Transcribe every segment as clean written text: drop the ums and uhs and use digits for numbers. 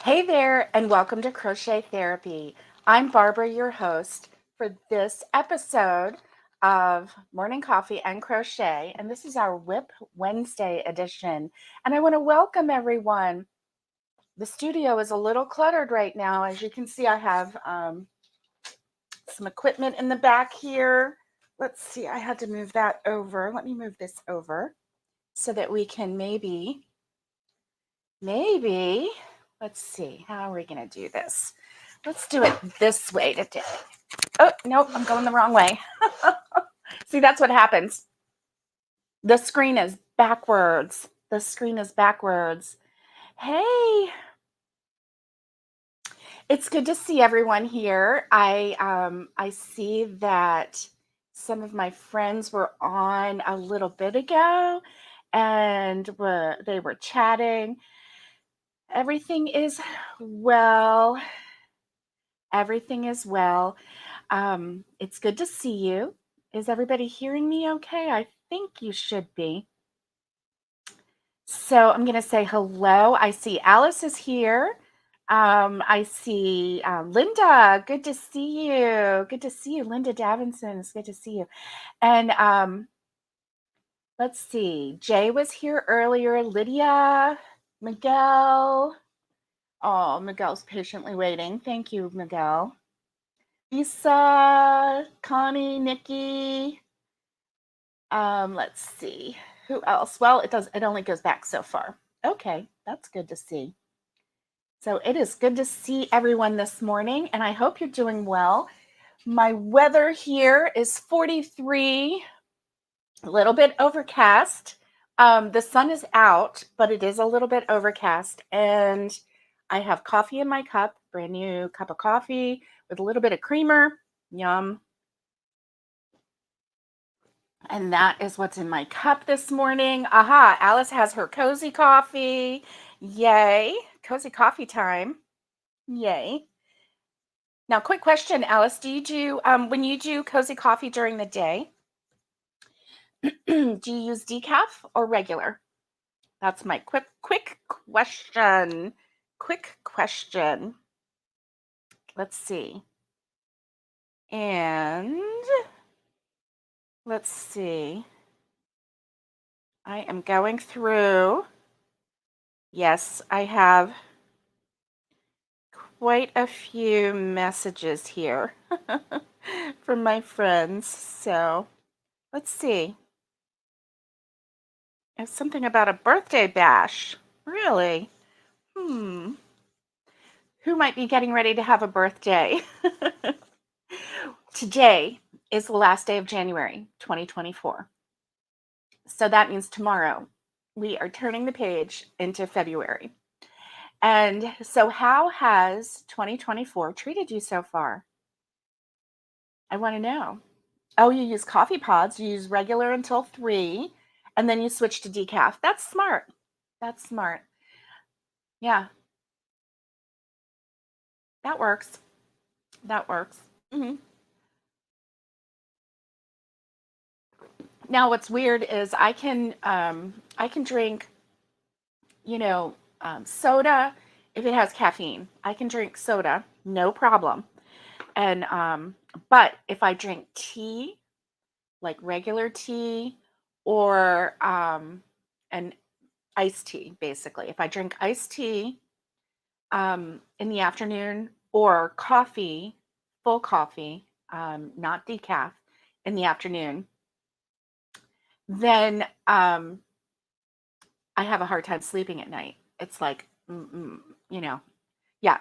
Hey there, and welcome to Crochet Therapy. I'm Barbara, your host for this episode of Morning Coffee and Crochet, and this is our Wip Wednesday edition. And I want to welcome everyone. The studio is a little cluttered right now. As you can see, I have some equipment in the back here. Let's see, I had to move that over. Let me move this over so that we can maybe, let's see, how are we going to do this? Let's do it this way today. Oh, nope, I'm going the wrong way. See, that's what happens. The screen is backwards. Hey, it's good to see everyone here. I see that some of my friends were on a little bit ago and they were chatting. Everything is well. Everything is well. It's good to see you. Is everybody hearing me okay? I think you should be. So I'm going to say hello. I see Alice is here. I see Linda. Good to see you. Good to see you. Linda Davinson. It's good to see you. And let's see. Jay was here earlier. Lydia, Miguel. Oh, Miguel's patiently waiting. Thank you, Miguel. Lisa, Connie, Nikki. Let's see. Who else? Well, it only goes back so far. Okay, that's good to see. So it is good to see everyone this morning, and I hope you're doing well. My weather here is 43, a little bit overcast. The sun is out, but it is a little bit overcast, and I have coffee in my cup, brand new cup of coffee with a little bit of creamer. Yum. And that is what's in my cup this morning. Aha, Alice has her cozy coffee. Yay, cozy coffee time. Yay. Now, quick question, Alice. Do you do, when you do cozy coffee during the day, do you use decaf or regular? That's my quick question. Quick question. Let's see. And let's see. I am going through. Yes, I have quite a few messages here from my friends. So let's see. It's something about a birthday bash. Really? Who might be getting ready to have a birthday? Today is the last day of January 2024. So that means tomorrow we are turning the page into February. And so, how has 2024 treated you so far? I want to know. Oh, you use coffee pods, you use regular until 3, and then you switch to decaf. That's smart. That's smart. Yeah, that works. That works. Now, what's weird is I can drink, soda if it has caffeine. I can drink soda, no problem. And but if I drink tea, like regular tea, or an iced tea, basically, if I drink iced tea in the afternoon, or coffee, full coffee, not decaf, in the afternoon, then I have a hard time sleeping at night. It's like, yeah,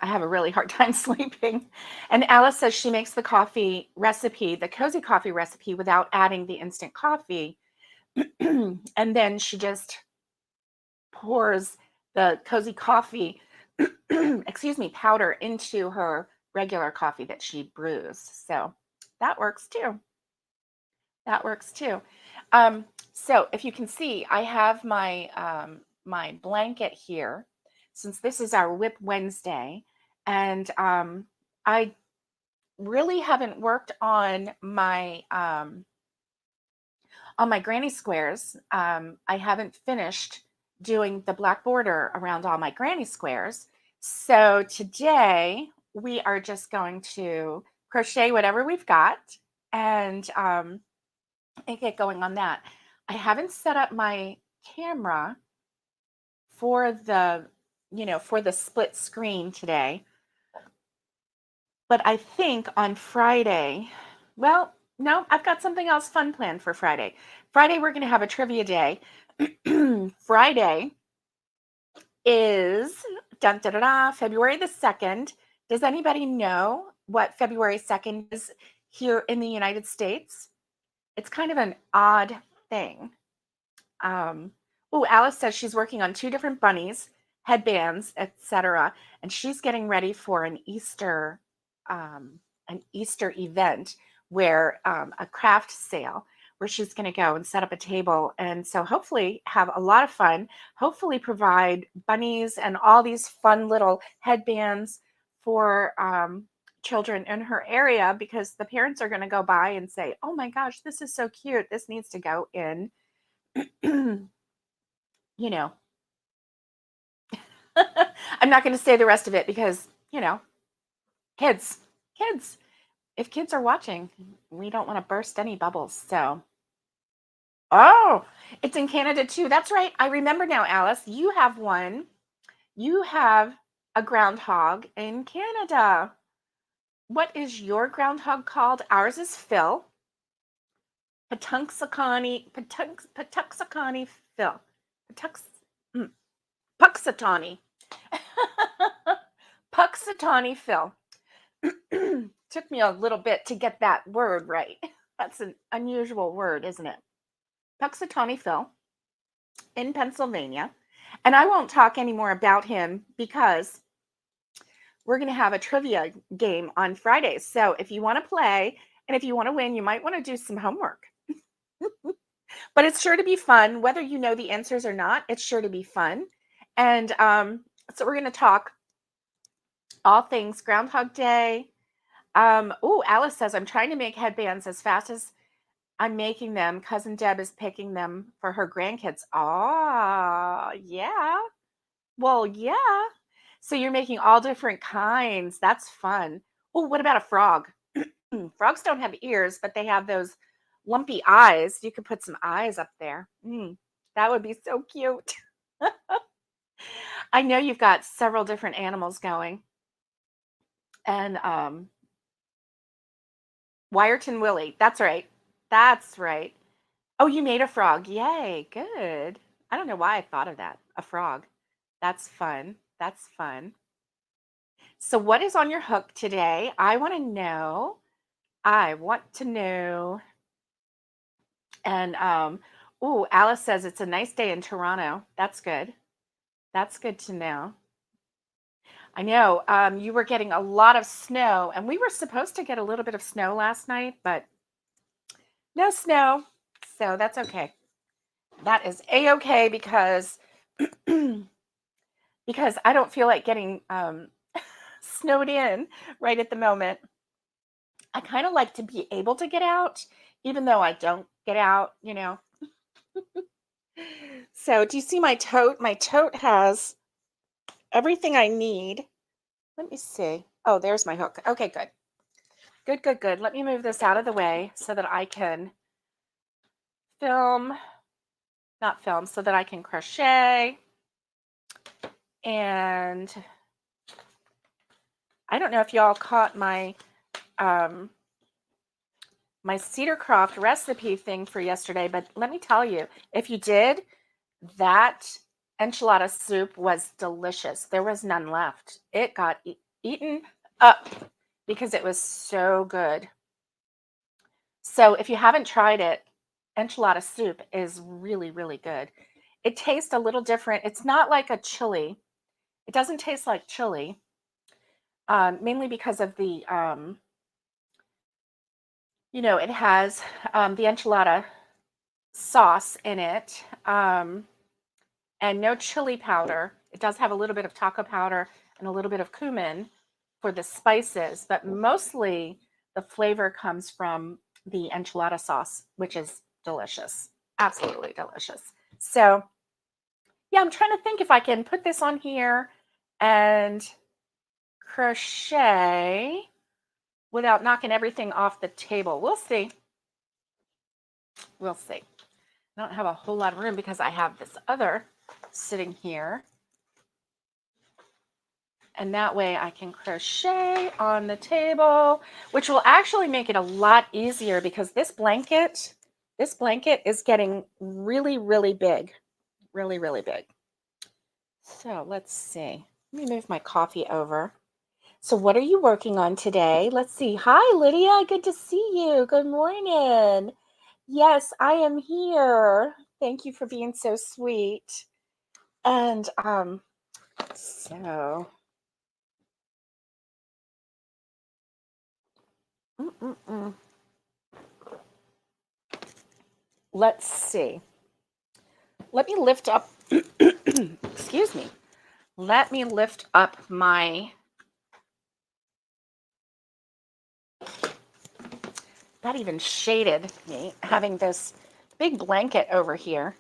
I have a really hard time sleeping. And Alice says she makes the coffee recipe, the cozy coffee recipe, without adding the instant coffee. And then she just pours the cozy coffee, powder into her regular coffee that she brews. So that works too. That works too. So if you can see, I have my blanket here, since this is our Wip Wednesday, and I really haven't worked on my granny squares. I haven't finished doing the black border around all my granny squares, So today we are just going to crochet whatever we've got and get going on that. I haven't set up my camera for the split screen today, but I think on Friday, well, no, I've got something else fun planned for Friday. Friday, we're going to have a trivia day. Friday is February the 2nd. Does anybody know what February 2nd is here in the United States? It's kind of an odd thing. Alice says she's working on 2 different bunnies, headbands, etc., and she's getting ready for an Easter event where a craft sale where she's going to go and set up a table, and so hopefully have a lot of fun, hopefully provide bunnies and all these fun little headbands for children in her area, because the parents are going to go by and say, oh my gosh, this is so cute, this needs to go in you know, I'm not going to say the rest of it because, kids, kids, if kids are watching, we don't want to burst any bubbles. So, oh, it's in Canada too. That's right. I remember now, Alice, you have one. You have a groundhog in Canada. What is your groundhog called? Ours is Phil. Patuxacani Phil. Puxatawny. Puxatawny Phil. Took me a little bit to get that word right. That's an unusual word, isn't it? Puxatawny Phil in Pennsylvania. And I won't talk any more about him because we're going to have a trivia game on Fridays. So if you want to play and if you want to win, you might want to do some homework. But it's sure to be fun. Whether you know the answers or not, it's sure to be fun. And so we're going to talk all things Groundhog Day. Alice says, I'm trying to make headbands as fast as I'm making them. Cousin Deb is picking them for her grandkids. Oh, yeah. Well, yeah. So you're making all different kinds. That's fun. Oh, what about a frog? Frogs don't have ears, but they have those lumpy eyes. You could put some eyes up there. That would be so cute. I know you've got several different animals going. And Wyerton Willie. That's right. That's right. Oh, you made a frog. Yay. Good. I don't know why I thought of that. A frog. That's fun. That's fun. So what is on your hook today? I want to know. I want to know. And Alice says it's a nice day in Toronto. That's good. That's good to know. I know you were getting a lot of snow, and we were supposed to get a little bit of snow last night, but no snow. So that's okay. That is a-okay because because I don't feel like getting snowed in right at the moment. I kind of like to be able to get out, even though I don't get out, So do you see my tote? My tote has everything I need. Let me see. Oh, there's my hook. Okay, good. Good, good, good. Let me move this out of the way so that I can so that I can crochet. And I don't know if y'all caught my my Cedar Croft recipe thing for yesterday, but let me tell you, if you did, that enchilada soup was delicious. There was none left. It got eaten up because it was so good. So if you haven't tried it, enchilada soup is really, really good. It tastes a little different. It's not like a chili. It doesn't taste like chili, mainly because of the, it has the enchilada sauce in it, and no chili powder. It does have a little bit of taco powder and a little bit of cumin for the spices, but mostly the flavor comes from the enchilada sauce, which is delicious, absolutely delicious. So yeah, I'm trying to think if I can put this on here and crochet without knocking everything off the table. We'll see. We'll see. I don't have a whole lot of room because I have this other sitting here. And that way I can crochet on the table, which will actually make it a lot easier because this blanket is getting really, really big. Really, really big. So let's see. Let me move my coffee over. So what are you working on today? Let's see. Hi, Lydia. Good to see you. Good morning. Yes, I am here. Thank you for being so sweet. And so let's see. Let me lift up, excuse me. Let me lift up my, that even shaded me, having this big blanket over here.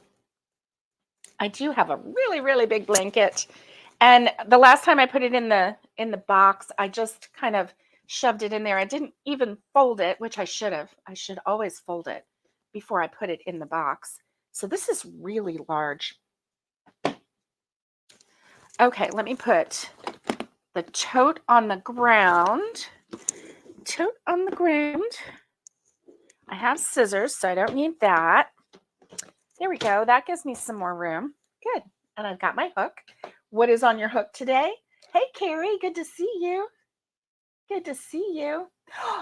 I do have a really, really big blanket. And the last time I put it in the box, I just kind of shoved it in there. I didn't even fold it, which I should have. I should always fold it before I put it in the box. So this is really large. Okay, let me put the tote on the ground. Tote on the ground. I have scissors, so I don't need that. There we go. That gives me some more room. Good. And I've got my hook. What is on your hook today? Hey, Carrie, good to see you. Good to see you.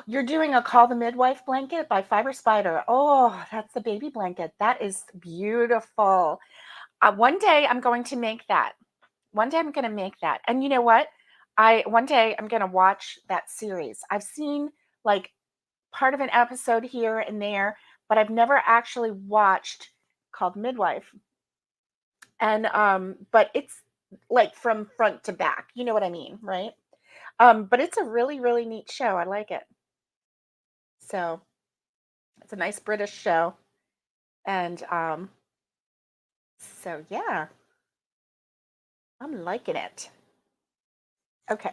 You're doing a Call the Midwife blanket by Fiber Spider. Oh, that's the baby blanket. That is beautiful. One day I'm going to make that. One day I'm going to make that. And you know what? One day I'm going to watch that series. I've seen like part of an episode here and there, but I've never actually watched Called Midwife. And but it's like from front to back. You know what I mean, right? But it's a really, really neat show. I like it. So it's a nice British show. And so yeah, I'm liking it. Okay.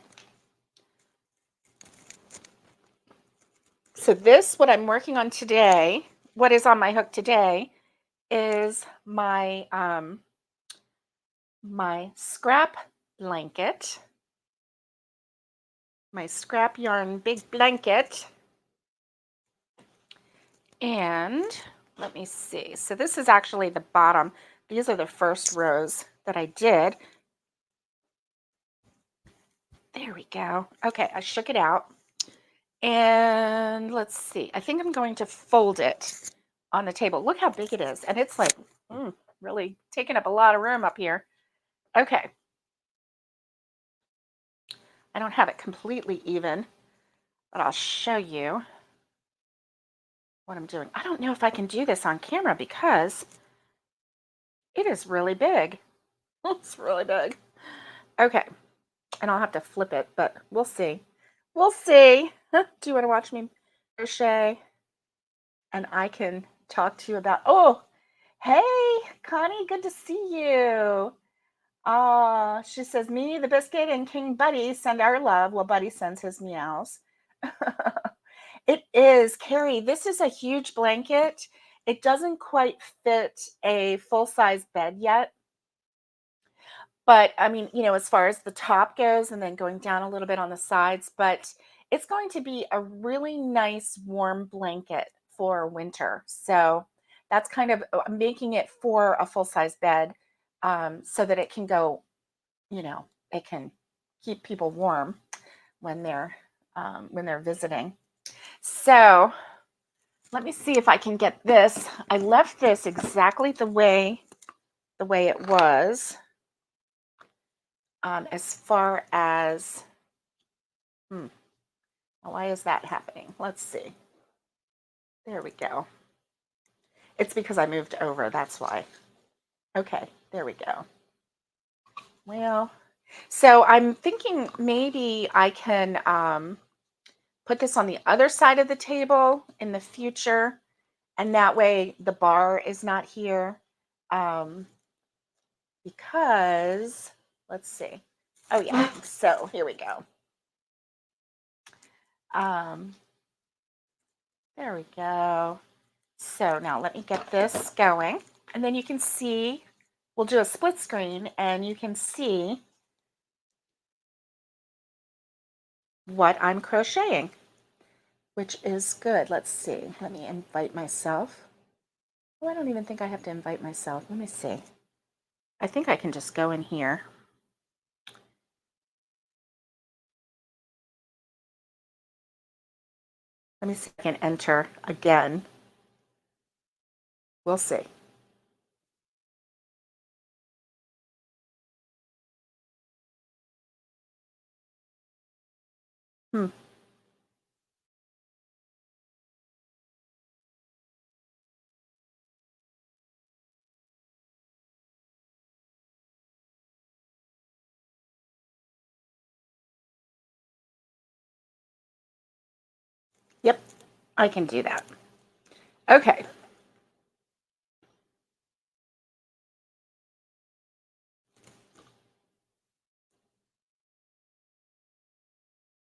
So this, what I'm working on today, what is on my hook today is my my scrap blanket, my scrap yarn big blanket. And let me see. So this is actually the bottom. These are the first rows that I did. There we go. Okay, I shook it out. And let's see. I think I'm going to fold it on the table. Look how big it is. And it's like really taking up a lot of room up here. Okay. I don't have it completely even, but I'll show you what I'm doing. I don't know if I can do this on camera because it is really big. It's really big. Okay. And I'll have to flip it, but we'll see. We'll see. Do you want to watch me crochet? And I can talk to you about, oh, hey, Connie, good to see you. She says, Mimi the Biscuit and King Buddy send our love. Well, Buddy sends his meows. It is, Carrie, this is a huge blanket. It doesn't quite fit a full-size bed yet. But I mean, you know, as far as the top goes and then going down a little bit on the sides, but it's going to be a really nice warm blanket for winter. So that's kind of making it for a full-size bed so that it can go, you know, it can keep people warm when they're visiting. So let me see if I can get this. I left this exactly the way it was. As far as, why is that happening? Let's see. There we go. It's because I moved over. That's why. Okay, there we go. Well, so I'm thinking maybe I can put this on the other side of the table in the future, and that way the bar is not here. Because, let's see. Oh yeah, so here we go. There we go. So now let me get this going. And then you can see, we'll do a split screen and you can see what I'm crocheting, which is good. Let's see. Let me invite myself. Oh, I don't even think I have to invite myself. Let me see. I think I can just go in here. Let me see if I can enter again. We'll see. Hmm. Yep, I can do that. Okay.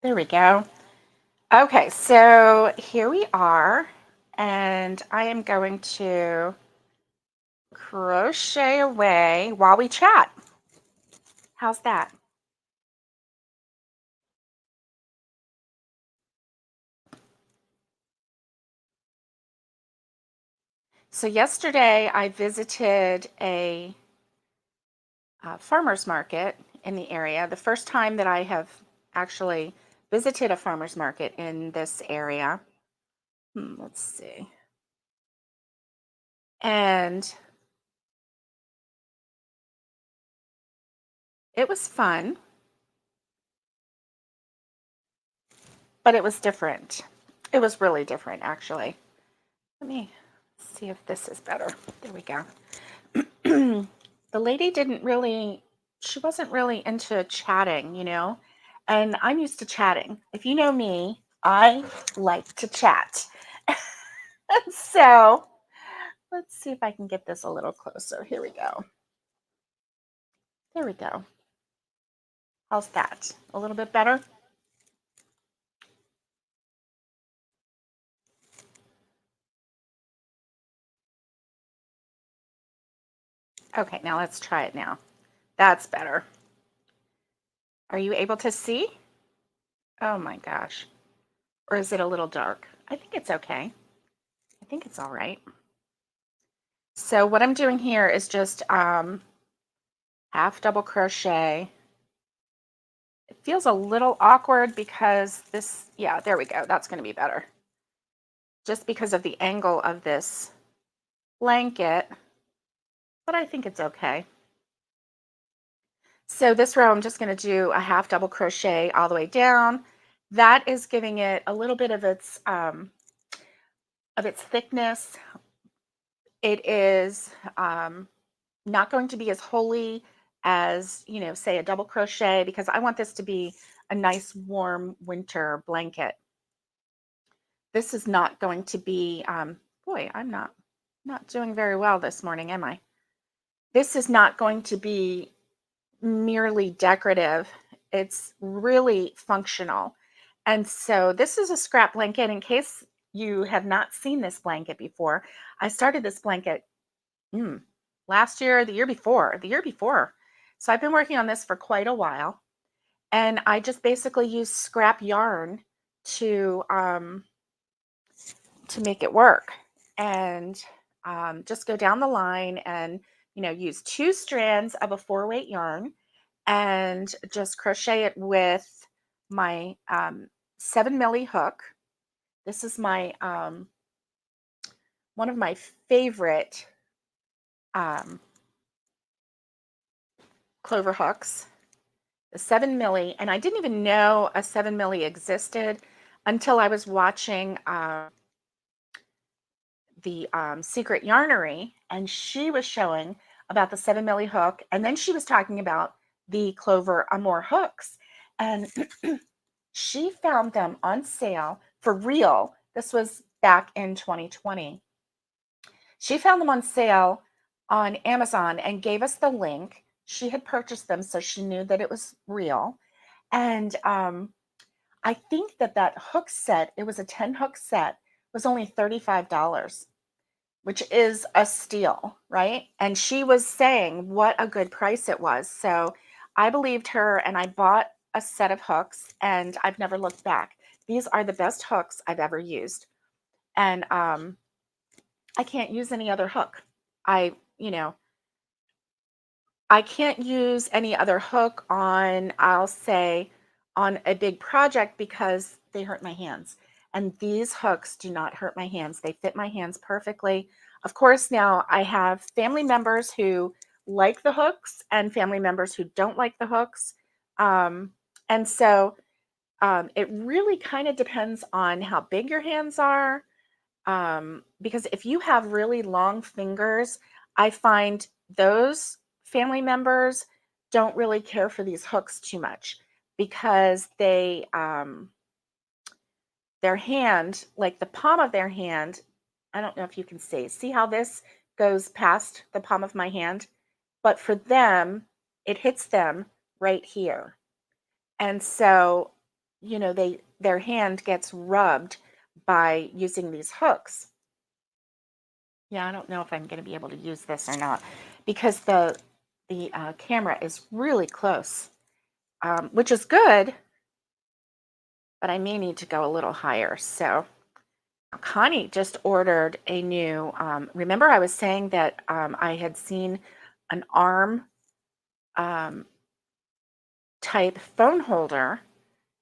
There we go. Okay, so here we are, and I am going to crochet away while we chat. How's that? So yesterday I visited a farmer's market in the area. The first time that I have actually visited a farmer's market in this area. Let's see. And it was fun, but it was different. It was really different, actually. Let me see if this is better. There we go. The lady she wasn't really into chatting, and I'm used to chatting. If you know me, I like to chat. So let's see if I can get this a little closer. Here we go. There we go. How's that? A little bit better? Okay, now let's try it now. That's better. Are you able to see? Oh my gosh. Or is it a little dark? I think it's okay. I think it's all right. So what I'm doing here is just half double crochet. It feels a little awkward because yeah, there we go. That's going to be better. Just because of the angle of this blanket, but I think it's okay. So this row, I'm just going to do a half double crochet all the way down. That is giving it a little bit of its thickness. It is not going to be as holey as, say a double crochet, because I want this to be a nice warm winter blanket. This is not going to be, boy, I'm not doing very well this morning, am I? This is not going to be merely decorative. It's really functional. And so this is a scrap blanket. In case you have not seen this blanket before, I started this blanket last year, the year before. So I've been working on this for quite a while. And I just basically use scrap yarn to make it work. And just go down the line and, use 2 strands of a 4-weight yarn and just crochet it with my 7mm hook. This is my one of my favorite clover hooks, the 7mm, and I didn't even know a 7mm existed until I was watching the Secret Yarnery, and she was showing about the 7mm hook, and then she was talking about the Clover Amour hooks, and she found them on sale for real. This was back in 2020. She found them on sale on Amazon and gave us the link She had purchased them, so she knew that it was real. And I think that that hook set, it was a 10 hook set, was only $35, which is a steal, right? And she was saying what a good price it was. So I believed her and I bought a set of hooks and I've never looked back. These are the best hooks I've ever used. And I can't use any other hook. I, you know, I can't use any other hook on, I'll say, on a big project because they hurt my hands. And these hooks do not hurt my hands. They fit my hands perfectly. Of course, now I have family members who like the hooks and family members who don't like the hooks. Um, and so it really kind of depends on how big your hands are, because if you have really long fingers, I find those family members don't really care for these hooks too much because their hand, like the palm of their hand, I don't know if you can see how this goes past the palm of my hand, but for them, it hits them right here. And so, their hand gets rubbed by using these hooks. Yeah, I don't know if I'm going to be able to use this or not because the camera is really close, which is good, but I may need to go a little higher. So Connie just ordered a new, remember I was saying that I had seen an arm type phone holder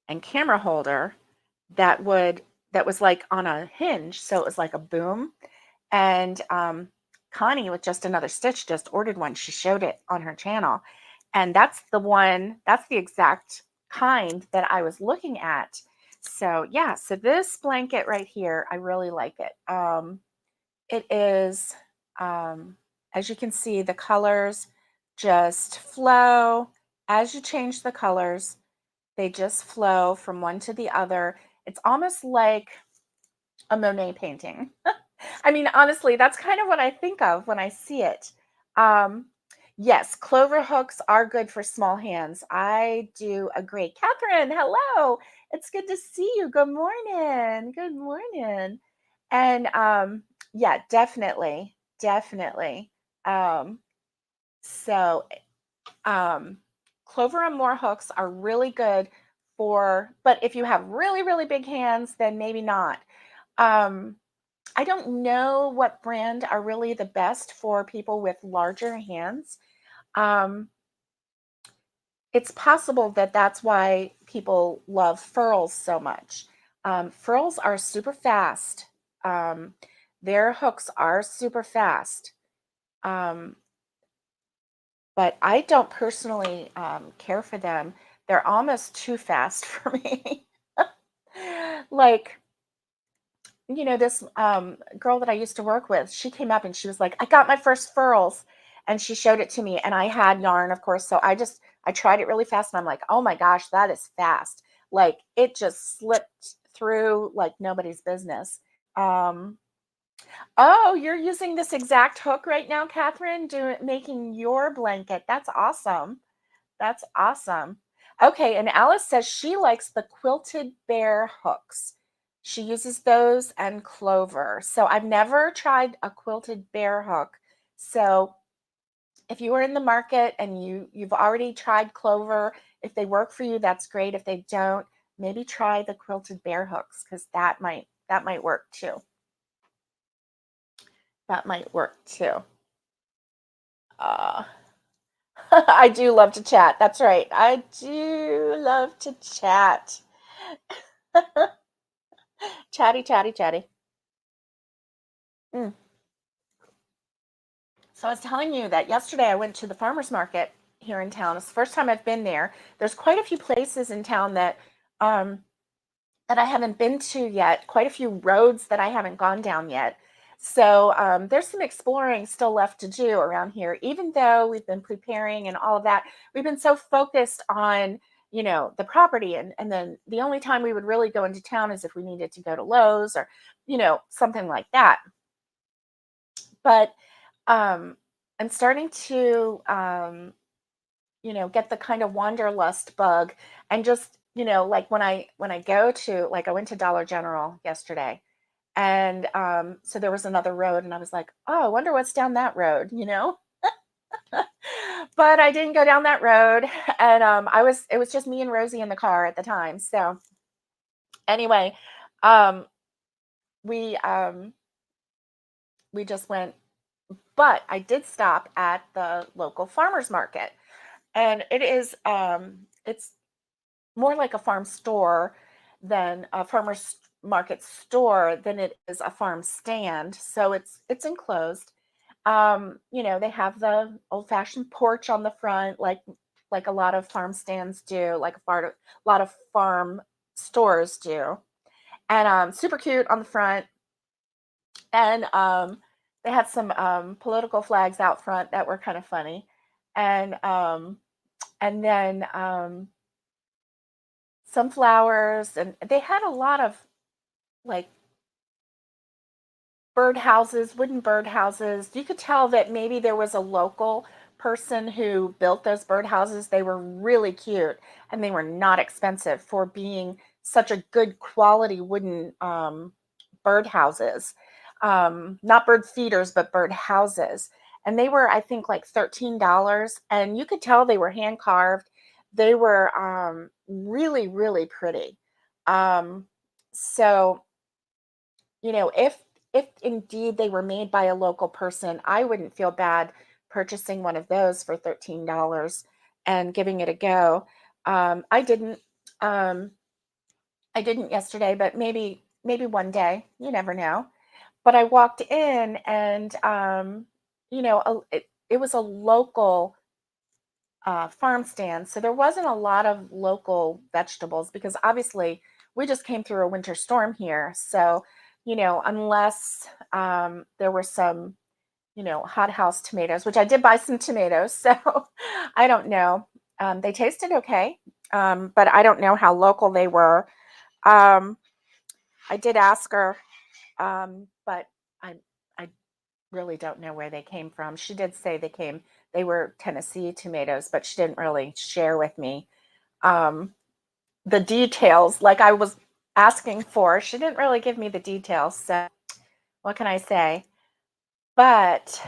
and camera holder that was like on a hinge. So it was like a boom. And Connie, with just another stitch, just ordered one. She showed it on her channel. And that's the exact kind that I was looking at. So yeah, so this blanket right here, I really like it. It is, as you can see, the colors just flow. As you change the colors, they just flow from one to the other. It's almost like a Monet painting. I mean, honestly, that's kind of what I think of when I see it. Um, yes, clover hooks are good for small hands. I do agree. Catherine, hello. It's good to see you. Good morning. Good morning. And yeah, definitely, definitely. Um, so Clover and more hooks are really good but if you have really, really big hands, then maybe not. Um, I don't know what brand are really the best for people with larger hands. Um, it's possible that that's why people love furls so much. Furls are super fast. Um, their hooks are super fast. Um, but I don't personally care for them. They're almost too fast for me. Like, this girl that I used to work with, she came up and she was like, I got my first furls. And she showed it to me. And I had yarn, of course. So I tried it really fast. And I'm like, oh my gosh, that is fast. Like it just slipped through like nobody's business. Um, oh, you're using this exact hook right now, Catherine, making your blanket. That's awesome. That's awesome. Okay, and Alice says she likes the quilted bear hooks. She uses those and clover. So I've never tried a quilted bear hook. So if you are in the market and you've already tried clover, if they work for you, that's great. If they don't, maybe try the quilted bear hooks because that might work too. That might work too. I do love to chat. That's right. I do love to chat. Chatty, chatty, chatty. Mm. So I was telling you that yesterday I went to the farmer's market here in town. It's the first time I've been there. There's quite a few places in town um, that I haven't been to yet, quite a few roads that I haven't gone down yet. So there's some exploring still left to do around here, even though we've been preparing and all of that. We've been so focused on, the property. And then the only time we would really go into town is if we needed to go to Lowe's or, something like that. But I'm starting to get the kind of wanderlust bug and just, like when I go to, like, I went to Dollar General yesterday, and so there was another road, and I was like, oh, I wonder what's down that road, but I didn't go down that road, and it was just me and Rosie in the car at the time. So anyway, um, we just went, but I did stop at the local farmers market, and it's more like a farm store than a farmer's market store than it is a farm stand. So it's enclosed. They have the old-fashioned porch on the front, like a lot of farm stands do, like a lot of farm stores do. And super cute on the front. And they had some political flags out front that were kind of funny. And then some flowers, and they had a lot of, like, wooden bird houses. You could tell that maybe there was a local person who built those bird houses. They were really cute, and they were not expensive for being such a good quality wooden bird houses. Not bird feeders, but bird houses. And they were, I think, like $13. And you could tell they were hand carved. They were really, really pretty. So, if indeed they were made by a local person, I wouldn't feel bad purchasing one of those for $13 and giving it a go. I didn't. I didn't yesterday, but maybe one day. You never know. But I walked in, and it was a local farm stand, so there wasn't a lot of local vegetables because obviously we just came through a winter storm here. So, unless there were some, hothouse tomatoes, which I did buy some tomatoes. So I don't know. They tasted okay, but I don't know how local they were. Um, I did ask her, but I really don't know where they came from. She did say they were Tennessee tomatoes, but she didn't really share with me um, the details like I was asking for. She didn't really give me the details. So what can I say? But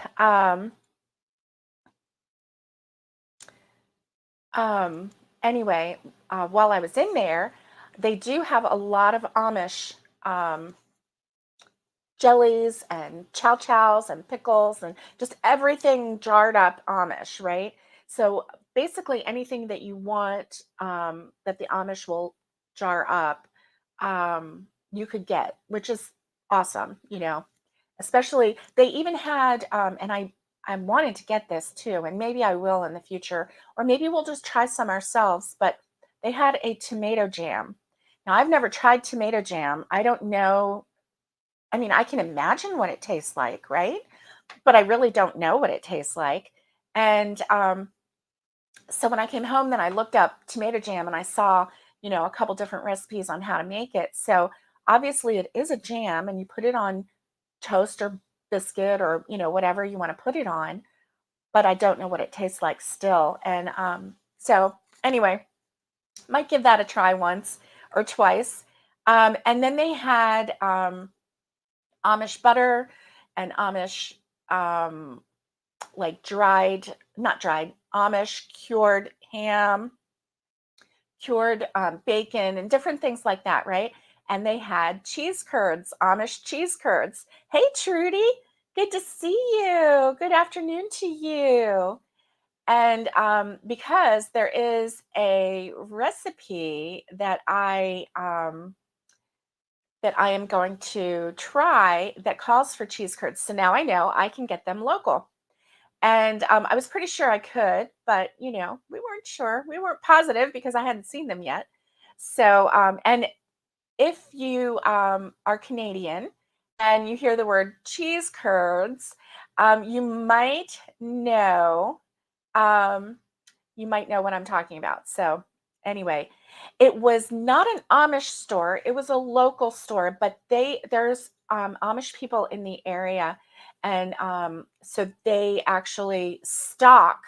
anyway, while I was in there, they do have a lot of Amish um, jellies and chow chows and pickles and just everything jarred up Amish, right? So basically anything that you want that the Amish will jar up, you could get, which is awesome, Especially they even had, and I wanted to get this too, and maybe I will in the future, or maybe we'll just try some ourselves. But they had a tomato jam. Now I've never tried tomato jam. I don't know. I mean, I can imagine what it tastes like, right? But I really don't know what it tastes like. And so when I came home, then I looked up tomato jam and I saw, a couple different recipes on how to make it. So obviously it is a jam and you put it on toast or biscuit or, whatever you want to put it on. But I don't know what it tastes like still. And so anyway, might give that a try once or twice. And then they had Amish butter and Amish, um, like not dried, Amish cured ham, cured bacon, and different things like that, right? And they had cheese curds, Amish cheese curds. Hey, Trudy, good to see you. Good afternoon to you. And because there is a recipe that I am going to try that calls for cheese curds. So now I know I can get them local. And I was pretty sure I could, but we weren't sure. We weren't positive because I hadn't seen them yet. So, and if you are Canadian and you hear the word cheese curds, you might know. Um, you might know what I'm talking about. So anyway, it was not an Amish store. It was a local store, but there's Amish people in the area. And so they actually stock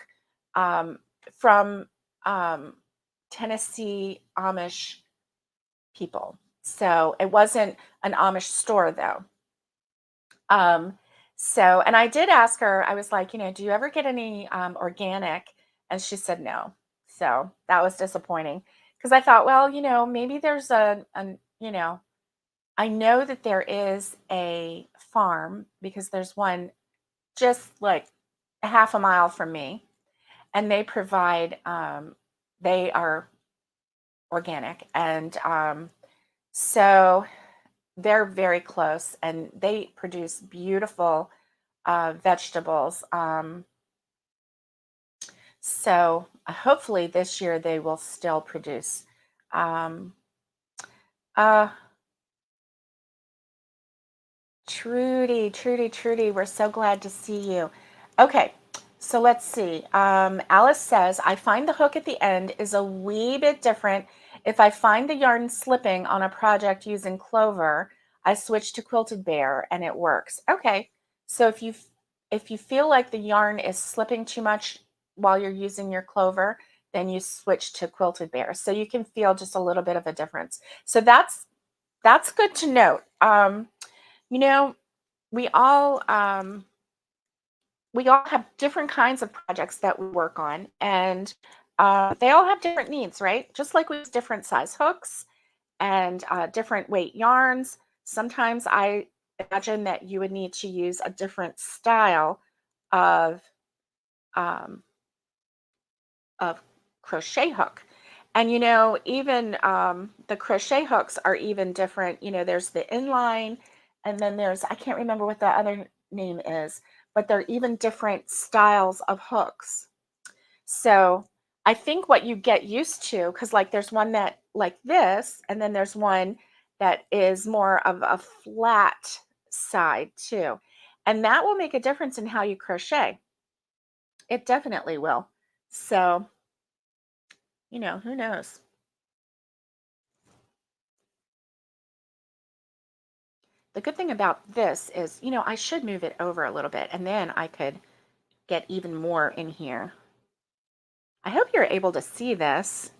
um, from um, Tennessee Amish people. So it wasn't an Amish store though. Um, so, and I did ask her, I was like, do you ever get any organic? And she said no. So that was disappointing because I thought, well, maybe there's I know that there is a farm because there's one just like a half a mile from me, and they provide, they are organic. And so they're very close and they produce beautiful vegetables. So hopefully this year they will still produce. Um, uh, Trudy, we're so glad to see you. Okay, so let's see. Alice says, I find the hook at the end is a wee bit different. If I find the yarn slipping on a project using clover, I switch to quilted bear and it works. Okay, so if you feel like the yarn is slipping too much while you're using your clover, then you switch to quilted bear. So you can feel just a little bit of a difference. So that's good to note. You know, we all have different kinds of projects that we work on, and they all have different needs, right? Just like we use different size hooks and different weight yarns. Sometimes I imagine that you would need to use a different style of um, of crochet hook. And even the crochet hooks are even different. There's the inline, and then there's, I can't remember what the other name is, but they're even different styles of hooks. So I think what you get used to, because like there's one that like this, and then there's one that is more of a flat side too. And that will make a difference in how you crochet. It definitely will. So who knows? The good thing about this is, I should move it over a little bit and then I could get even more in here. I hope you're able to see this.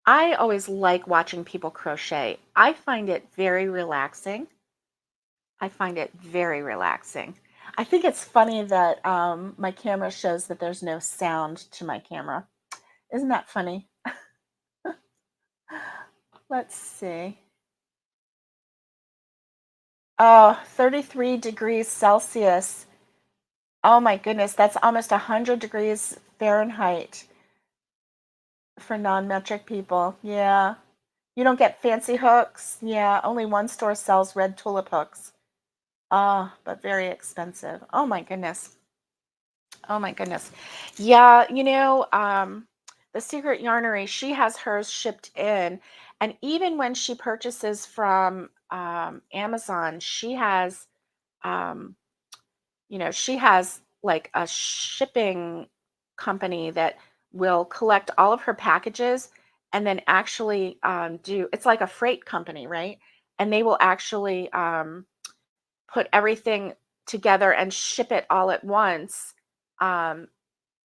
I always like watching people crochet. I find it very relaxing. I find it very relaxing. I think it's funny that my camera shows that there's no sound to my camera. Isn't that funny? Let's see. Oh, 33 degrees Celsius. Oh my goodness, that's almost 100 degrees Fahrenheit for non-metric people. Yeah. You don't get fancy hooks? Yeah, only one store sells red tulip hooks. Ah, but very expensive. Oh my goodness. Oh my goodness. Yeah, the Secret Yarnery, she has hers shipped in. And even when she purchases from Amazon, um, she has like a shipping company that will collect all of her packages and then actually it's like a freight company, right? And they will actually put everything together and ship it all at once um,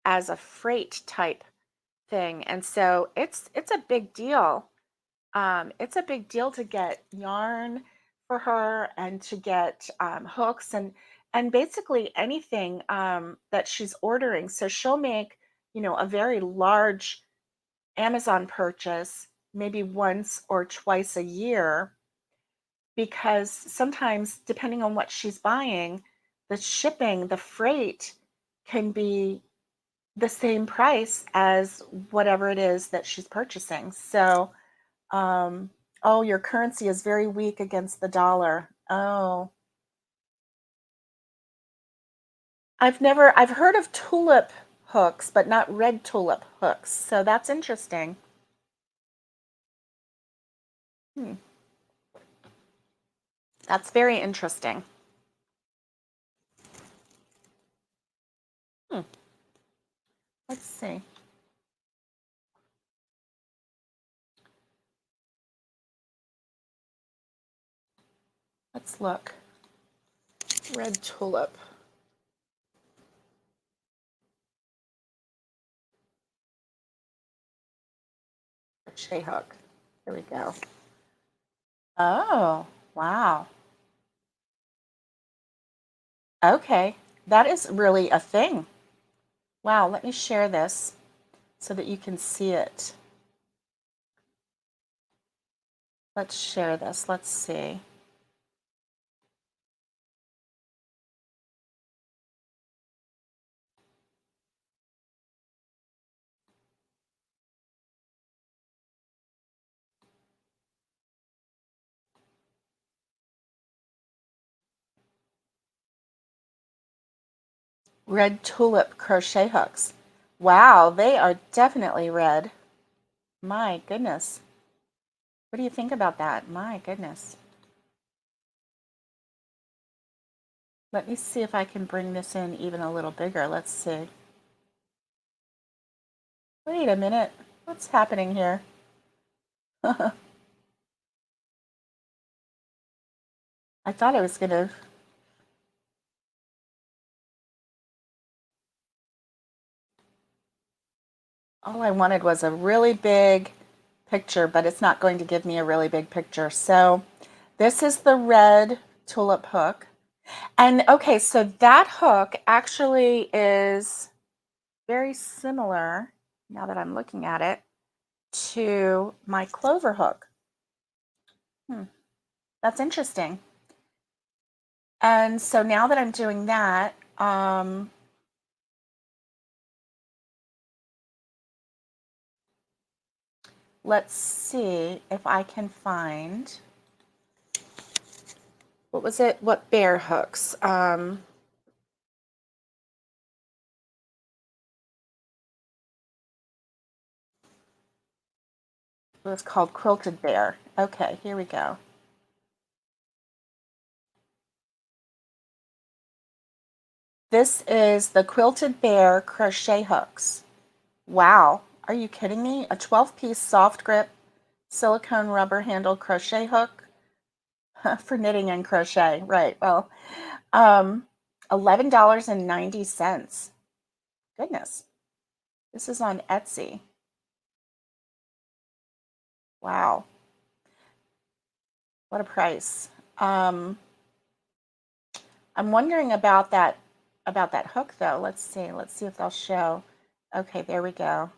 as a freight type thing. And so it's a big deal. It's a big deal to get yarn for her and to get hooks and basically anything that she's ordering. So she'll make, a very large Amazon purchase maybe once or twice a year because sometimes depending on what she's buying, the shipping, the freight can be the same price as whatever it is that she's purchasing. So oh, your currency is very weak against the dollar. Oh, I've heard of tulip hooks, but not red tulip hooks. So that's interesting. Hmm. That's very interesting. Hmm. Let's see. Let's look. Red tulip. crochet hook. Here we go. Oh, wow. Okay, that is really a thing. Wow, let me share this so that you can see it. Let's share this. Let's see. Red tulip crochet hooks. Wow, they are definitely red. My goodness. What do you think about that? My goodness. Let me see if I can bring this in even a little bigger. Let's see. Wait a minute. What's happening here? I thought I was going to... All I wanted was a really big picture, but it's not going to give me a really big picture. So this is the red tulip hook. And okay, so that hook actually is very similar, now that I'm looking at it, to my clover hook. That's interesting. And so now that I'm doing that, let's see if I can find, what was it? What bear hooks? It was called Quilted Bear. Okay, here we go. This is the Quilted Bear crochet hooks. Wow, are you kidding me? A 12-piece soft grip silicone rubber handle crochet hook for knitting and crochet. Right, well, $11.90. Goodness, this is on Etsy. Wow, what a price. I'm wondering about that hook though. Let's see if they'll show. Okay, there we go.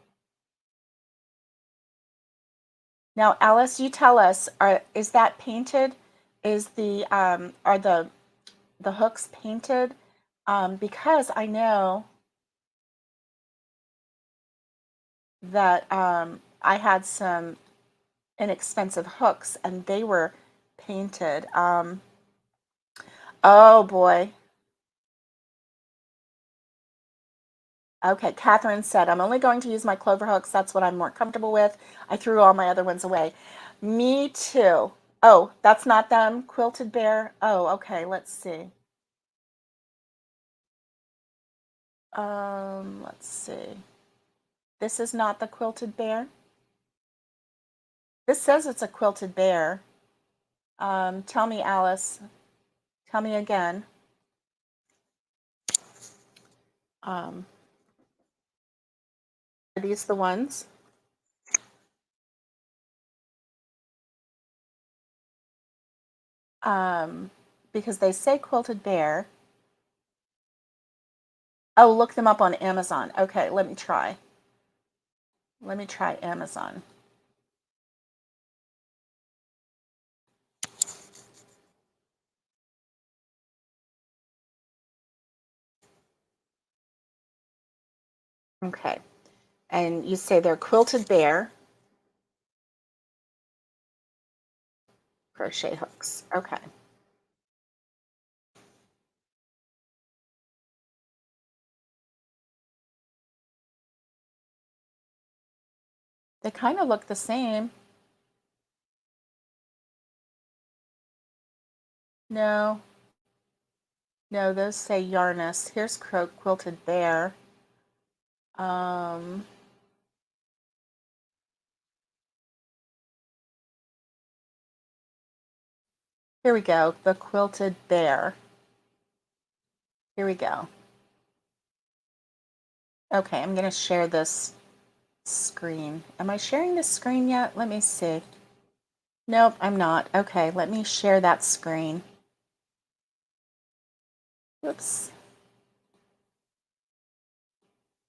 Now, Alice, you tell us, is that painted? Is the are the hooks painted? Because I know that I had some inexpensive hooks and they were painted. Oh boy. Okay, Catherine said, I'm only going to use my clover hooks. That's what I'm more comfortable with. I threw all my other ones away. Me too. Oh, that's not them? Quilted Bear? Oh, okay, let's see. Let's see. This is not the Quilted Bear? This says it's a Quilted Bear. Tell me, Alice. Tell me again. Are these the ones? Because they say Quilted Bear. Oh, look them up on Amazon. Okay, let me try. Let me try Amazon. Okay. And you say they're Quilted Bear crochet hooks. Okay. They kind of look the same. No. No, those say Yarnus. Here's Quilted Bear. Here we go. The Quilted Bear. Here we go. Okay, I'm going to share this screen. Am I sharing the screen yet? Let me see. Nope, I'm not. Okay, let me share that screen. Whoops.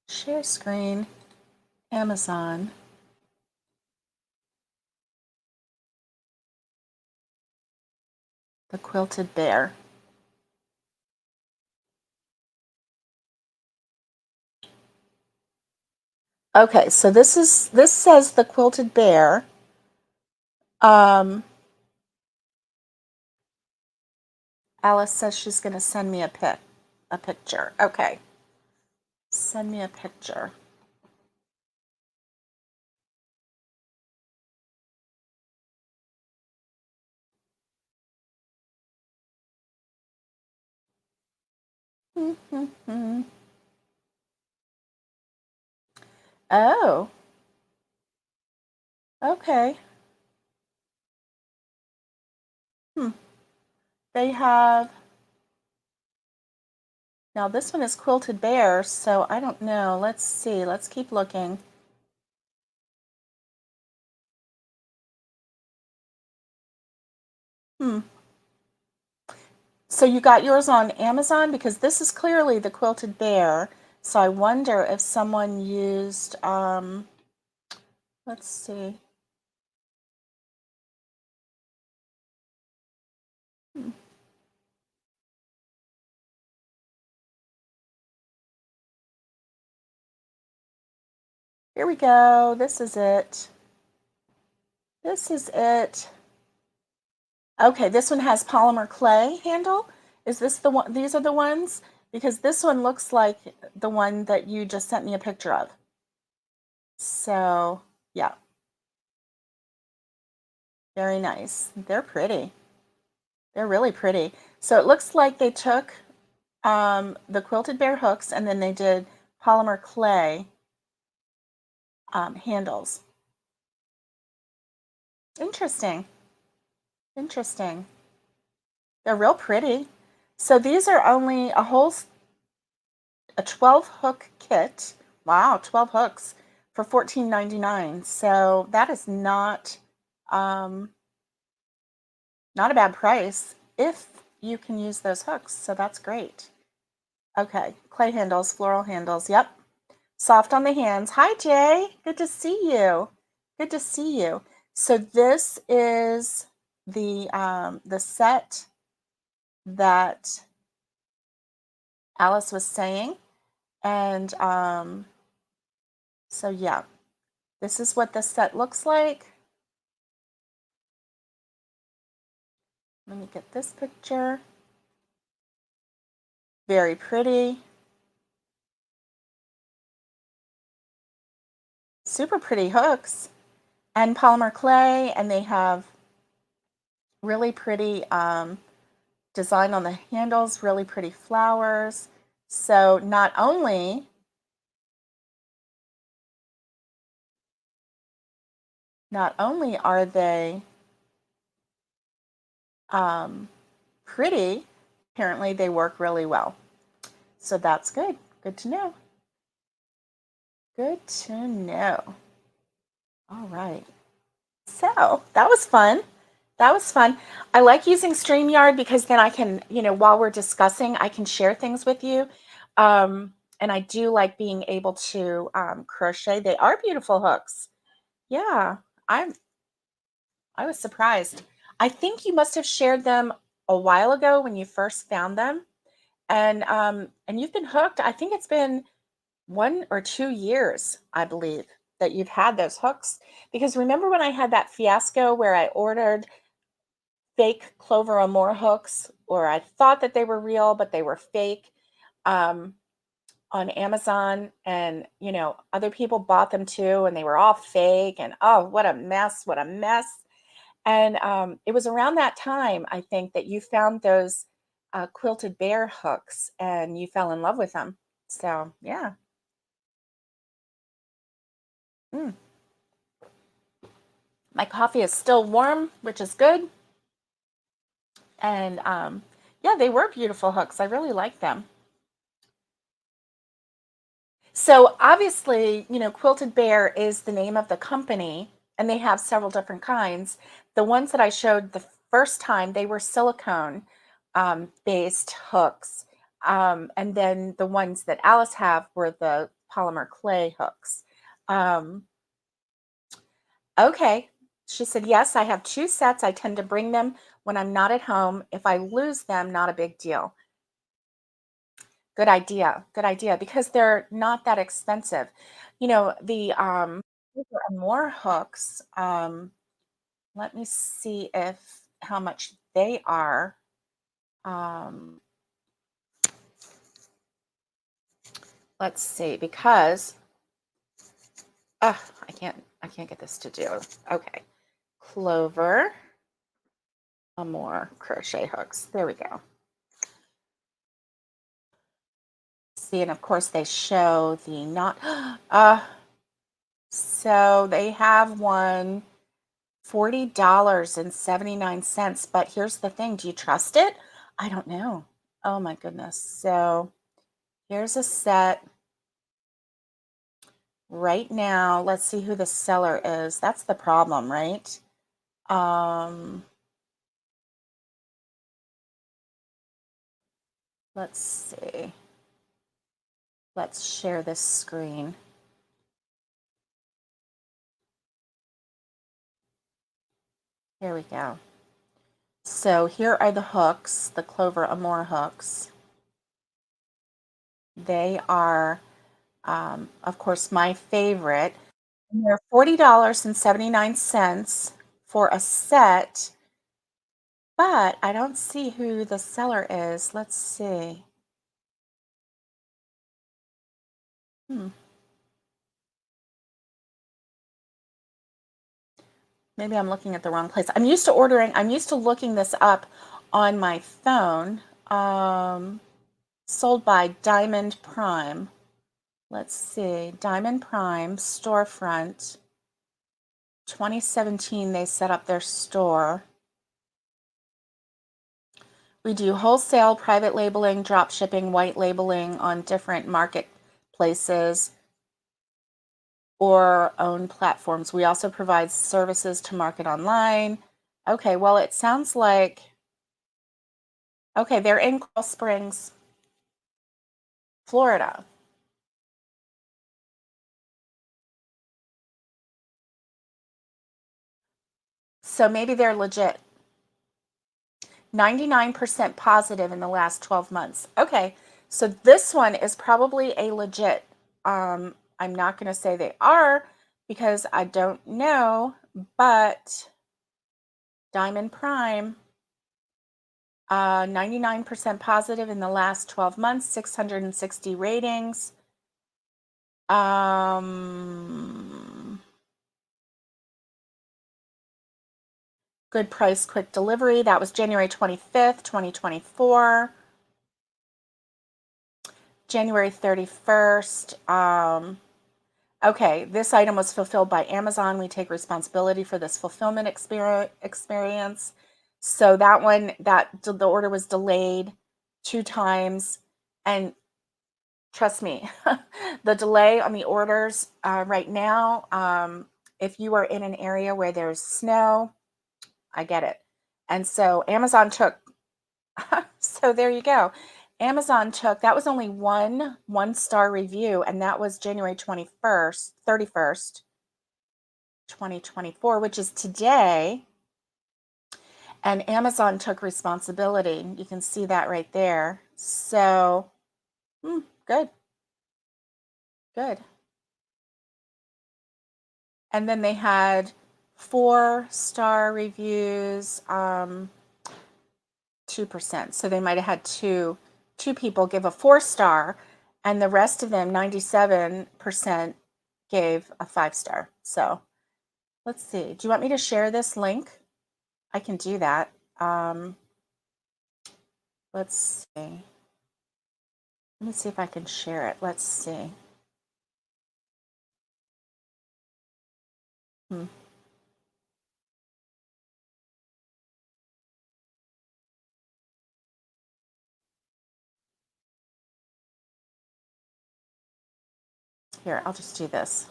Share screen, Amazon. The quilted bear. Okay, so this says the quilted bear. Alice says she's going to send me a picture. Okay. Send me a picture. Oh. Okay. They have, now this one is quilted bear, so I don't know. Let's see. Let's keep looking. So you got yours on Amazon? Because this is clearly the quilted bear. So I wonder if someone used, let's see. Here we go. This is it. This is it. Okay, this one has polymer clay handle. Is this the one? These are the ones? Because this one looks like the one that you just sent me a picture of. So, yeah. Very nice. They're pretty. They're really pretty. So it looks like they took the quilted bear hooks and then they did polymer clay handles. Interesting. Interesting. They're real pretty. So these are only a 12 hook kit. Wow, 12 hooks for $14.99. So that is not not a bad price if you can use those hooks. So that's great. Okay, clay handles, floral handles. Yep. Soft on the hands. Hi, Jay. Good to see you. Good to see you. So this is the set that Alice was saying, and so yeah, this is what the set looks like. Let me get this picture. Very pretty. Super pretty hooks and polymer clay, and they have really pretty design on the handles, really pretty flowers. So not only are they pretty, apparently they work really well. So that's good. Good to know. Good to know. All right. So that was fun. That was fun. I like using StreamYard because then I can, while we're discussing, I can share things with you. And I do like being able to crochet. They are beautiful hooks. Yeah, I was surprised. I think you must have shared them a while ago when you first found them, and you've been hooked. I think it's been 1 or 2 years, I believe, that you've had those hooks. Because remember when I had that fiasco where I ordered fake Clover Amore hooks, or I thought that they were real, but they were fake, um, on Amazon, and other people bought them too, and they were all fake, and oh, what a mess! What a mess! And it was around that time, I think, that you found those quilted bear hooks and you fell in love with them. So, yeah. Mm. My coffee is still warm, which is good. And yeah, they were beautiful hooks. I really like them. So obviously, Quilted Bear is the name of the company, and they have several different kinds. The ones that I showed the first time, they were silicone based hooks. And then the ones that Alice have were the polymer clay hooks. Um, okay. She said, yes, I have 2 sets. I tend to bring them when I'm not at home. If I lose them, not a big deal. Good idea. Good idea. Because they're not that expensive. The more hooks. Let me see if how much they are. Um, let's see, because I can't get this to do. Okay. Clover more crochet hooks. There we go. See, and of course they show the knot. So they have one $40.79. But here's the thing. Do you trust it? I don't know. Oh my goodness. So here's a set right now. Let's see who the seller is. That's the problem, right? Um, let's see. Let's share this screen. Here we go. So here are the hooks, the Clover Amore hooks. They are, of course, my favorite. And they're $40.79 for a set, but I don't see who the seller is. Let's see. Hmm. Maybe I'm looking at the wrong place. I'm used to looking this up on my phone. Sold by Diamond Prime. Let's see. Diamond Prime storefront. 2017, they set up their store. We do wholesale, private labeling, drop shipping, white labeling on different marketplaces or own platforms. We also provide services to market online. Okay, well, it sounds like, okay, they're in Coral Springs, Florida. So maybe they're legit. 99% positive in the last 12 months. Okay, so this one is probably a legit. I'm not going to say they are because I don't know, but Diamond Prime, 99% positive in the last 12 months, 660 ratings. Good price, quick delivery. That was January 25th, 2024. January 31st. Okay, this item was fulfilled by Amazon. We take responsibility for this fulfillment experience. So that one, the order was delayed 2 times. And trust me, the delay on the orders right now, if you are in an area where there's snow, I get it. And so Amazon took, so there you go. Amazon took, that was only one-star review, and that was January 31st, 2024, which is today. And Amazon took responsibility. You can see that right there. So, good. Good. And then they had 4-star reviews, 2%. So they might have had two people give a 4-star, and the rest of them, 97%, gave a 5-star. So let's see. Do you want me to share this link? I can do that. Let's see. Let me see if I can share it. Let's see. Hmm. Here, I'll just do this.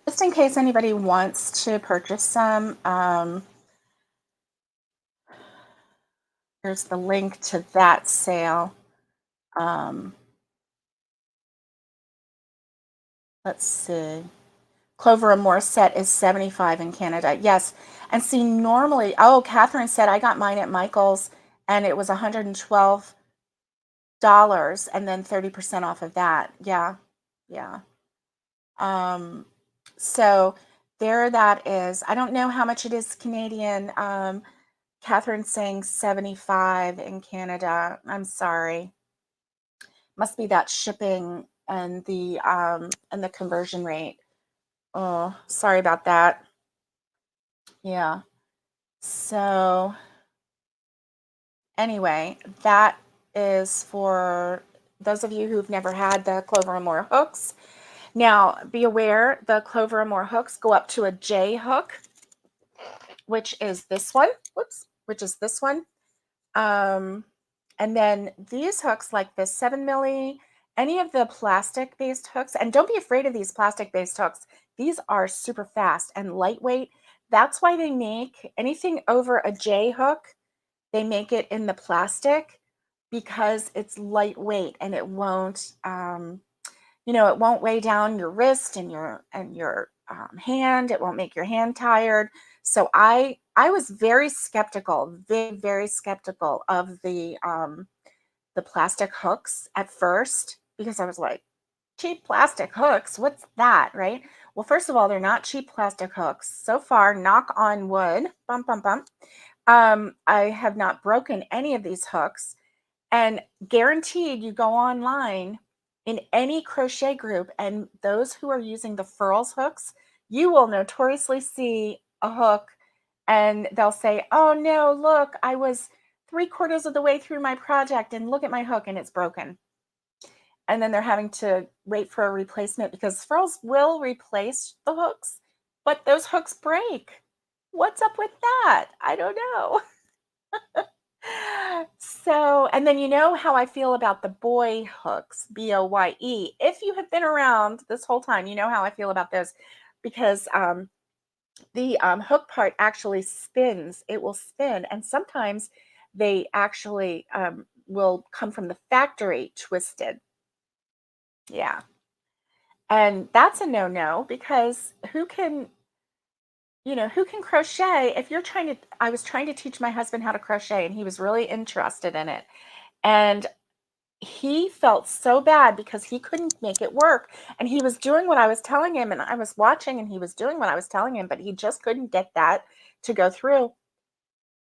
Just in case anybody wants to purchase some, here's the link to that sale. Let's see. Clover and More set is $75 in Canada. Yes. And see, normally, oh, Catherine said I got mine at Michael's and it was $112 and then 30% off of that. Yeah. Yeah. So there that is. I don't know how much it is Canadian. Catherine's saying 75 in Canada. I'm sorry. Must be that shipping and the conversion rate. Oh, sorry about that. Yeah. So anyway, that is for those of you who've never had the Clover and More hooks. Now, be aware the Clover and More hooks go up to a J hook, which is this one. Whoops, which is this one. And then these hooks, like the 7 milli, any of the plastic-based hooks, and don't be afraid of these plastic-based hooks. These are super fast and lightweight. That's why they make anything over a J hook, they make it in the plastic because it's lightweight and it won't, it won't weigh down your wrist and your hand. It won't make your hand tired. So I was very skeptical, very, very skeptical of the plastic hooks at first because I was like, cheap plastic hooks, what's that, right? Well, first of all, they're not cheap plastic hooks. So far, knock on wood, bump, bump, bump. I have not broken any of these hooks, and guaranteed you go online in any crochet group and those who are using the furls hooks, you will notoriously see a hook and they'll say, oh no, look, I was 3/4 of the way through my project and look at my hook and it's broken. And then they're having to wait for a replacement because furls will replace the hooks, but those hooks break. What's up with that? I don't know. So, and then you know how I feel about the boy hooks, BOYE. If you have been around this whole time, you know how I feel about those because the hook part actually spins. It will spin, and sometimes they actually will come from the factory twisted. Yeah. And that's a no-no because who can crochet if you're trying to I was trying to teach my husband how to crochet and he was really interested in it. And he felt so bad because he couldn't make it work. And he was doing what I was telling him and I was watching and he was doing what I was telling him, but he just couldn't get that to go through.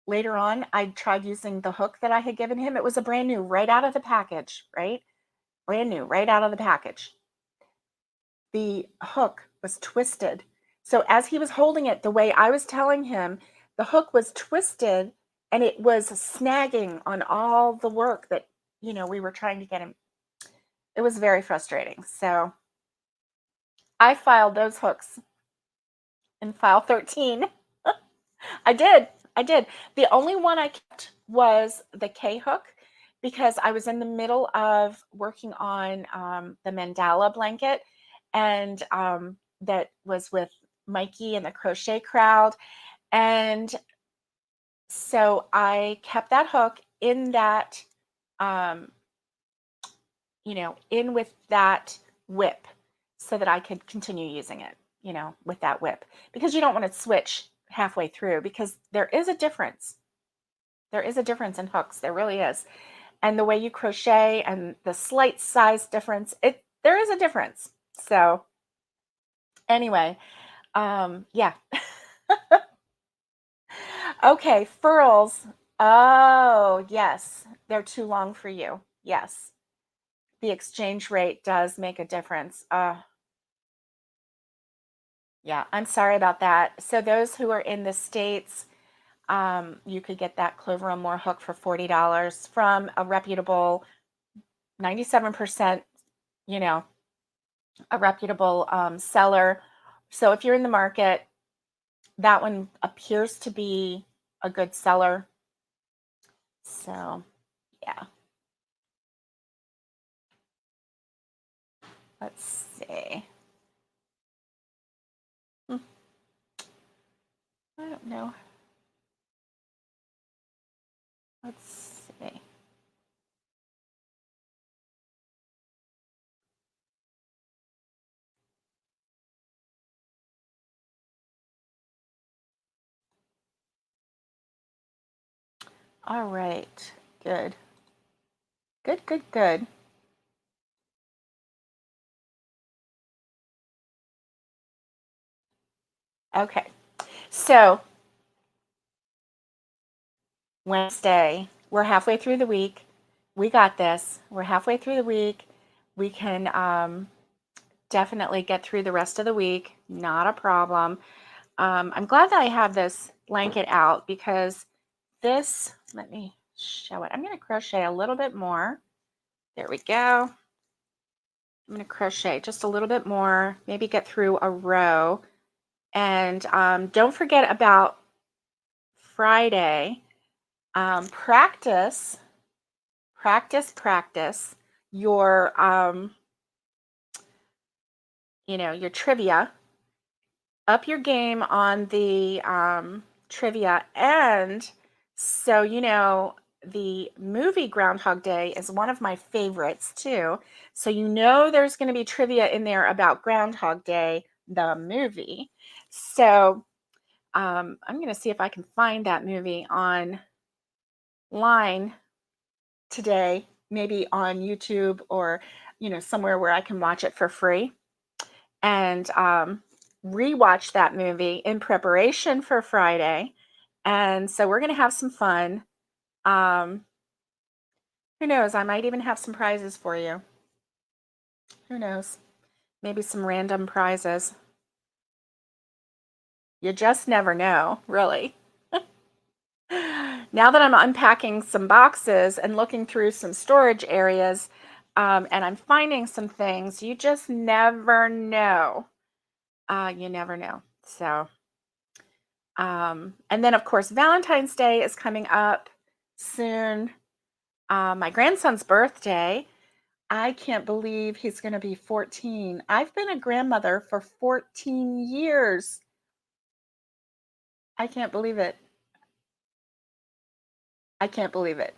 Later on, I tried using the hook that I had given him. It was a brand new right out of the package, right? Brand new right out of the package. The hook was twisted. So as he was holding it the way I was telling him, the hook was twisted and it was snagging on all the work that, we were trying to get him. It was very frustrating. So I filed those hooks in file 13. I did. The only one I kept was the K hook because I was in the middle of working on the mandala blanket and that was with Mikey and the crochet crowd. And so I kept that hook in that, in with that whip so that I could continue using it, with that whip because you don't want to switch halfway through because there is a difference. There is a difference in hooks. There really is. And the way you crochet and the slight size difference, there is a difference. So anyway, yeah. Okay, furls. Oh, yes. They're too long for you. Yes. The exchange rate does make a difference. Yeah, I'm sorry about that. So those who are in the States, you could get that Clover and More hook for $40 from a reputable 97%, a reputable seller. So if you're in the market, that one appears to be a good seller. So, yeah. Let's see. Hmm, I don't know. Let's see. All right. Good. Good, good, good. Okay. So, Wednesday, we're halfway through the week. We got this. We're halfway through the week. We can definitely get through the rest of the week. Not a problem. I'm glad that I have this blanket out because this, let me show it. I'm going to crochet a little bit more. There we go. I'm going to crochet just a little bit more, maybe get through a row. And don't forget about Friday. Practice your, your trivia. Up your game on the trivia. And so, the movie Groundhog Day is one of my favorites too. So, there's going to be trivia in there about Groundhog Day, the movie. So, I'm going to see if I can find that movie online today, maybe on YouTube or, somewhere where I can watch it for free. And rewatch that movie in preparation for Friday. And so we're going to have some fun. Who knows? I might even have some prizes for you. Who knows? Maybe some random prizes. You just never know, really. Now that I'm unpacking some boxes and looking through some storage areas, and I'm finding some things, you just never know. You never know. So, and then, of course, Valentine's Day is coming up soon. My grandson's birthday. I can't believe he's going to be 14. I've been a grandmother for 14 years. I can't believe it. I can't believe it.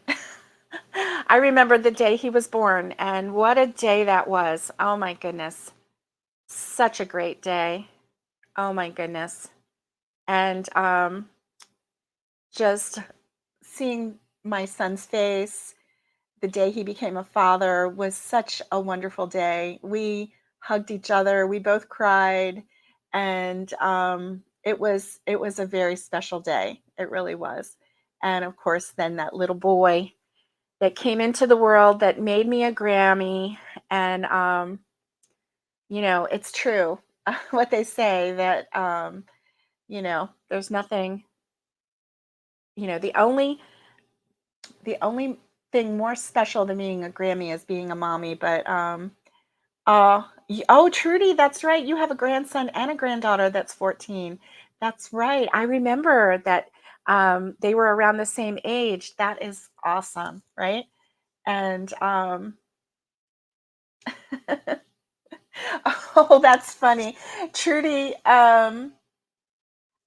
I remember the day he was born, and what a day that was. Oh my goodness. Such a great day. Oh my goodness. And just seeing my son's face the day he became a father was such a wonderful day. We hugged each other, we both cried, and it was a very special day. It really was. And of course, then that little boy that came into the world that made me a Grammy. And it's true what they say that there's nothing, the only thing more special than being a Grammy is being a mommy. But oh, Trudy, that's right. You have a grandson and a granddaughter that's 14. That's right. I remember that they were around the same age. That is awesome, right? And oh, that's funny. Trudy, oh,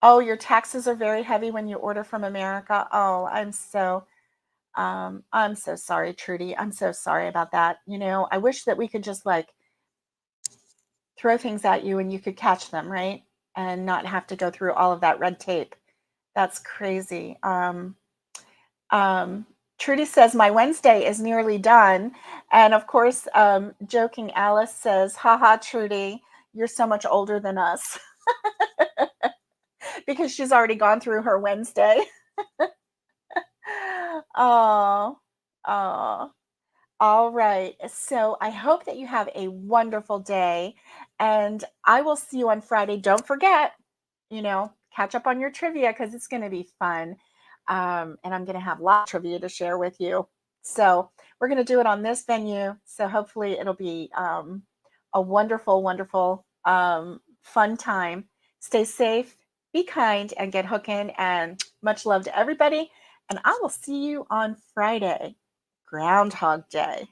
your taxes are very heavy when you order from America. Oh, I'm so sorry, Trudy. I'm so sorry about that. I wish that we could just like throw things at you and you could catch them, right? And not have to go through all of that red tape. That's crazy. Trudy says, my Wednesday is nearly done. And of course, joking Alice says, haha, Trudy, you're so much older than us because she's already gone through her Wednesday. Oh, oh. All right. So I hope that you have a wonderful day, and I will see you on Friday. Don't forget, catch up on your trivia because it's going to be fun. And I'm going to have lots of trivia to share with you. So we're going to do it on this venue. So hopefully it'll be a wonderful, wonderful, fun time. Stay safe, be kind, and get hooking. And much love to everybody. And I will see you on Friday. Groundhog Day.